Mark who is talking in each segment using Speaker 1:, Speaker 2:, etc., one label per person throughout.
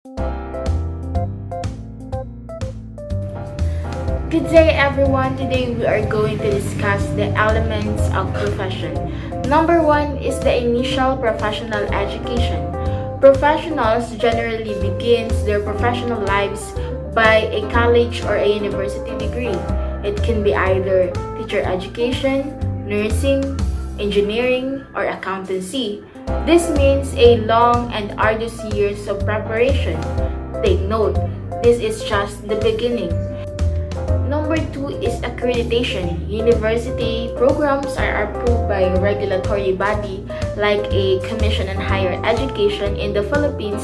Speaker 1: Good day everyone. Today we are going to discuss the elements of profession. Number one is the initial professional education. Professionals generally begins their professional lives by a college or a university degree. It can be either teacher education, nursing, engineering, or accountancy. This means a long and arduous years of preparation. Take note, this is just the beginning. Number two is accreditation. University programs are approved by a regulatory body like a Commission on Higher Education in the Philippines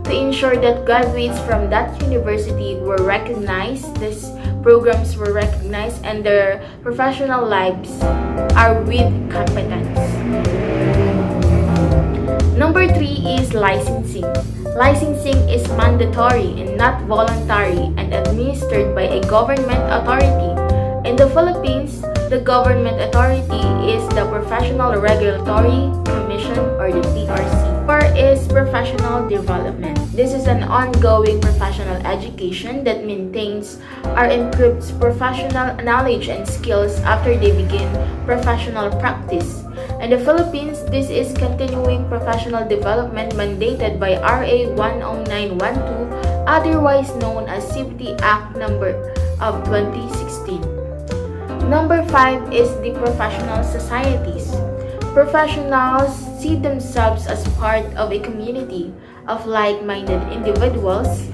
Speaker 1: to ensure that graduates from that university were recognized, these programs were recognized, and their professional lives are with competence. Number three is licensing. Licensing is mandatory and not voluntary and administered by a government authority. In the Philippines, the government authority is the Professional Regulatory Commission or the PRC. Four is professional development. This is an ongoing professional education that maintains or improves professional knowledge and skills after they begin professional practice. In the Philippines, this is continuing professional development mandated by RA 10912, otherwise known as CPT Act number of 2016. Number 5 is the professional societies. Professionals see themselves as part of a community of like-minded individuals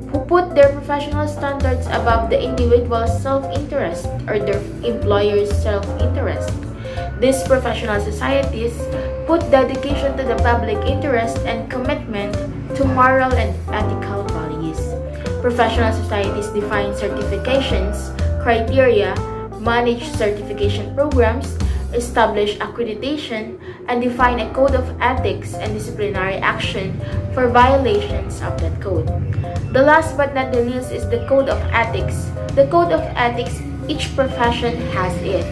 Speaker 1: who put their professional standards above the individual's self-interest or their employer's self-interest. These professional societies put dedication to the public interest and commitment to moral and ethical values. Professional societies define certifications, criteria, manage certification programs, establish accreditation, and define a code of ethics and disciplinary action for violations of that code. The last but not the least is the code of ethics. The code of ethics, each profession has it.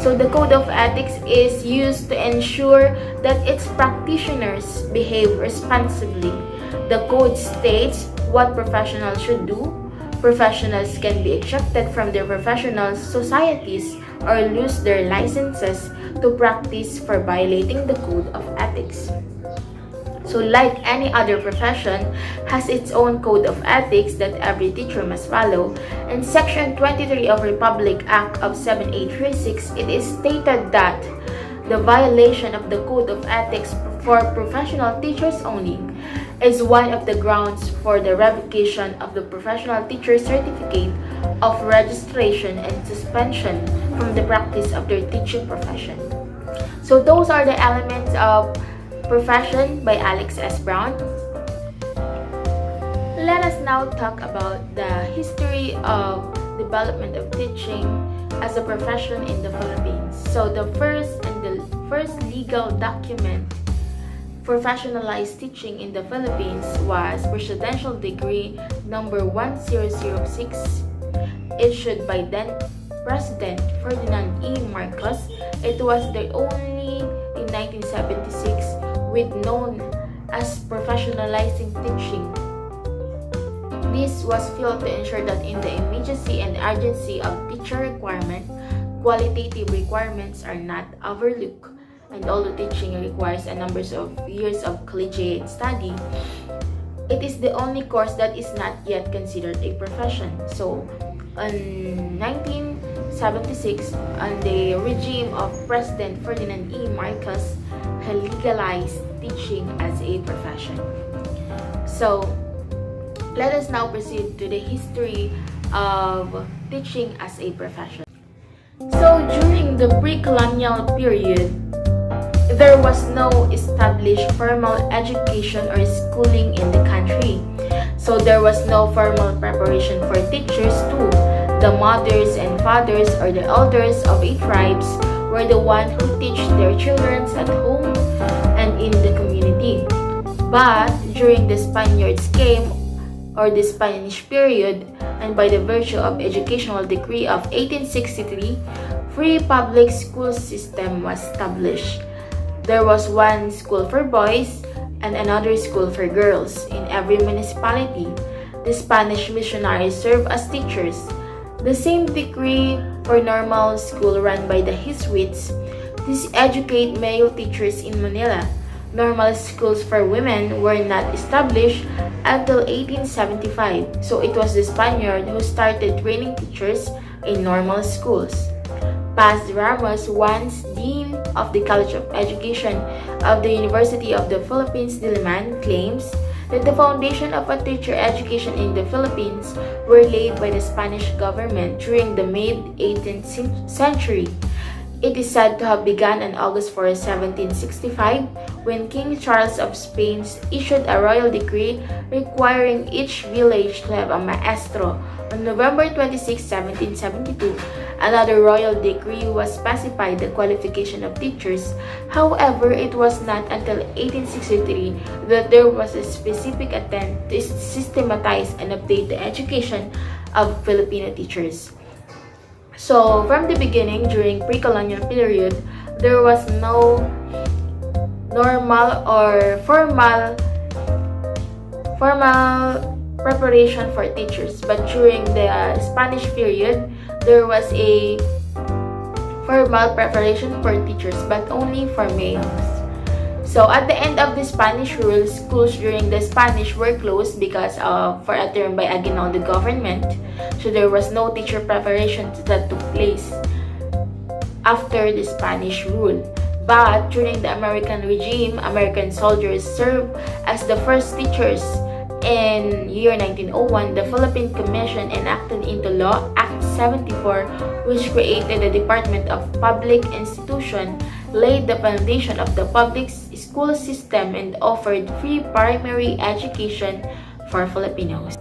Speaker 1: So the code of ethics is used to ensure that its practitioners behave responsibly. The code states what professionals should do. Professionals can be ejected from their professional societies or lose their licenses to practice for violating the code of ethics. So like any other profession has its own code of ethics that every teacher must follow. In Section 23 of Republic Act of 7836, it is stated that the violation of the code of ethics for professional teachers only is one of the grounds for the revocation of the professional teacher certificate of registration and suspension from the practice of their teaching profession. So those are the elements of Profession by Alex S. Brown. Let us now talk about the history of development of teaching as a profession in the Philippines. So the first legal document professionalized teaching in the Philippines was Presidential Decree number 1006 issued by then President Ferdinand E. Marcos. It was the only in 1976 with known as professionalizing teaching. This was felt to ensure that in the immediacy and urgency of teacher requirement, qualitative requirements are not overlooked. And although teaching requires a number of years of collegiate study, it is the only course that is not yet considered a profession. So, in 1976, on the regime of President Ferdinand E. Marcos, he legalized teaching as a profession. So, let us now proceed to the history of teaching as a profession. So, during the pre-colonial period, there was no established formal education or schooling in the country. So there was no formal preparation for teachers too. The mothers and fathers or the elders of a tribes were the ones who teach their children at home and in the community. But during the Spaniards came or the Spanish period, and by the virtue of Educational Decree of 1863, free public school system was established. There was one school for boys and another school for girls. In every municipality, the Spanish missionaries serve as teachers. The same decree for normal school run by the Jesuits. These educate male teachers in Manila. Normal schools for women were not established until 1875, so it was the Spaniard who started training teachers in normal schools. Paz Ramos, once Dean of the College of Education of the University of the Philippines, Diliman, claims that the foundation of a teacher education in the Philippines were laid by the Spanish government during the mid-18th century. It is said to have begun on August 4, 1765, when King Charles of Spain issued a royal decree requiring each village to have a maestro. On November 26, 1772, another royal decree was specified the qualification of teachers. However, it was not until 1863 that there was a specific attempt to systematize and update the education of Filipino teachers. So, from the beginning, during pre-colonial period, there was no normal or formal preparation for teachers. But during the Spanish period, there was a formal preparation for teachers, but only for males. So at the end of the Spanish rule, schools during the Spanish were closed because of for a term by Aguinaldo government. So there was no teacher preparation that took place after the Spanish rule. But during the American regime, American soldiers served as the first teachers. In year 1901, the Philippine Commission enacted into law Act 74, which created the Department of Public Institution, laid the foundation of the public school system, and offered free primary education for Filipinos.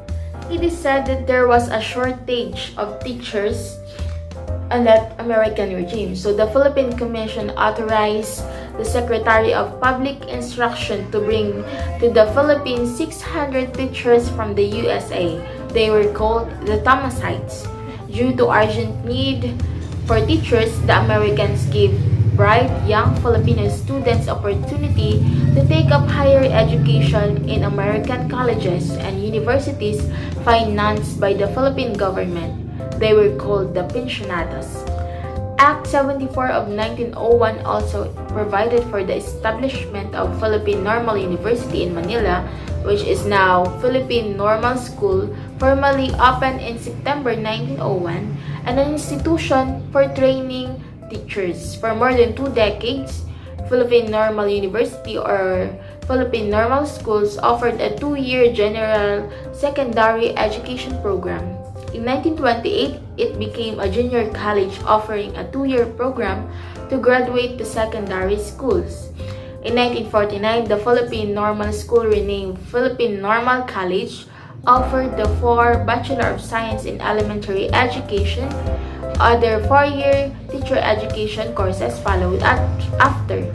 Speaker 1: It is said that there was a shortage of teachers on that American regime. So the Philippine Commission authorized the Secretary of Public Instruction to bring to the Philippines 600 teachers from the USA. They were called the Thomasites. Due to urgent need for teachers, the Americans gave bright young Filipino students opportunity to take up higher education in American colleges and universities financed by the Philippine government. They were called the pensionados. Act 74 of 1901 also provided for the establishment of Philippine Normal University in Manila, which is now Philippine Normal School, formally opened in September 1901, and an institution for training teachers. For more than 2 decades, Philippine Normal University or Philippine Normal Schools offered a 2-year general secondary education program. In 1928, it became a junior college offering a 2-year program to graduate to secondary schools. In 1949, the Philippine Normal School, renamed Philippine Normal College, offered the 4 Bachelor of Science in Elementary Education. Other 4-year teacher education courses followed after.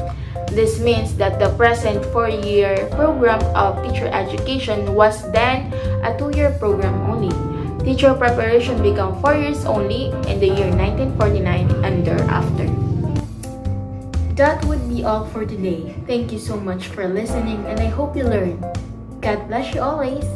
Speaker 1: This means that the present 4-year program of teacher education was then a 2-year program only. Teacher preparation became 4 years only in the year 1949 and thereafter. That would be all for today. Thank you so much for listening, and I hope you learned. God bless you always.